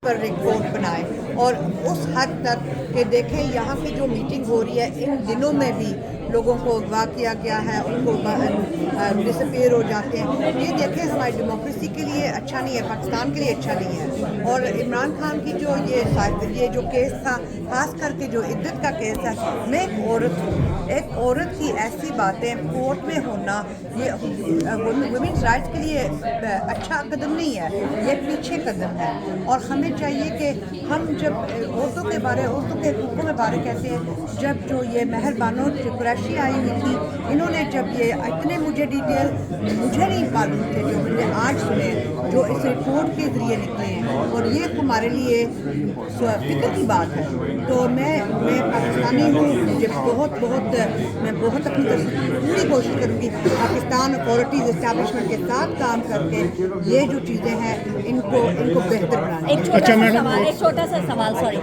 پر report بنائیں اور اس حد تک کہ دیکھیں یہاں کی جو میٹنگ ہو رہی ہے ان دنوں میں بھی لوگوں کو اغوا کیا گیا ہے، ان کو ڈسپیئر ہو جاتے ہیں. یہ دیکھیں ہماری ڈیموکریسی کے لیے اچھا نہیں ہے، پاکستان کے لیے اچھا نہیں ہے. اور عمران خان کی جو یہ جو کیس تھا، خاص کر کے جو عدت کا کیس ہے، میں ایک عورت کی ایسی باتیں کورٹ میں ہونا یہ ویمنس رائٹس کے لیے اچھا قدم نہیں ہے، یہ پیچھے قدم ہے. اور ہمیں چاہیے کہ ہم جب عورتوں کے حقوقوں کے بارے کہتے ہیں، جب جو یہ مہر بانو قریشی آئی ہوئی تھی، انہوں نے جب یہ اتنے مجھے نہیں معلوم تھے جو میں نے آج سنے، جو اس رپورٹ کے ذریعے نکلے ہیں، اور یہ ہمارے لیے فکر کی بات ہے. تو میں پاکستانی ہوں، مجھے میں بہت اپنی طرف سے پوری کوشش کروں گی پاکستان اتھارٹیز اسٹیبلشمنٹ کے ساتھ کام کر کے یہ جو چیزیں ہیں ان کو بہتر بنانا. ایک چھوٹا سا سوال سوری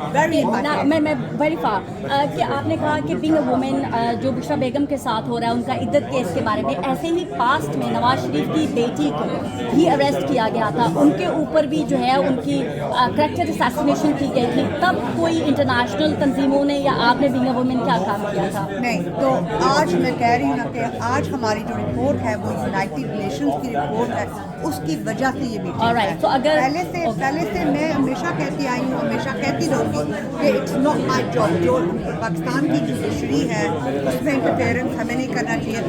میں ویری کہ آپ نے کہا کہ بینگ اے وومن جو بشرا بیگم کے ساتھ ہو رہا ہے ان کا عدت کیس کے بارے میں، ایسے ہی پاسٹ میں نواز شریف کی بیٹی کو بھی اریسٹ کیا گیا تھا، ان کے اوپر بھی جو ہے ان کی کریکٹر اسیسینیشن کی گئی تھی، تب کوئی انٹرنیشنل تنظیموں نے یا آپ نے بینگ اے وومن کیا کام کیا تھا؟ نہیں. تو آج میں کہہ رہی ہوں کہ آج ہماری جو رپورٹ ہے وہ یونائٹڈ نیشنز کی رپورٹ ہے، اس کی وجہ سے یہ میٹنگ ہے. پہلے سے میں ہمیشہ کہتی آئی ہوں، ہمیشہ کہتی رہوں گی کہ اٹس ناٹ مائی جاب. جو پاکستان کی جوڈیشری ہے اس میں انٹرفیئرنس ہمیں نہیں کرنا چاہیے،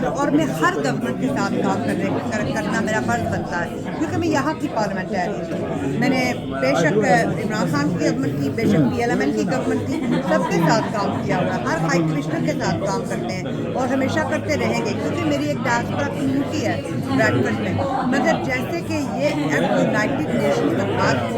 اور میں ہر گورنمنٹ کے ساتھ کام کرنا میرا فرض بنتا ہے، کیونکہ میں یہاں کی پارلیمنٹیرین ہوں. میں نے بے شک عمران خان کی گورنمنٹ کی، بے شک PLMN کی گورنمنٹ کی، سب کے ساتھ کام کیا ہوا ہے، ہر ہائی کمشنر کے ساتھ کام کرتے ہیں اور ہمیشہ کرتے رہیں گے، کیونکہ میری ایک ڈائسپورا کمیونٹی ہے بریڈفورڈ میں. مگر جیسے کہ یہ یونائٹڈ نیشنز کا بات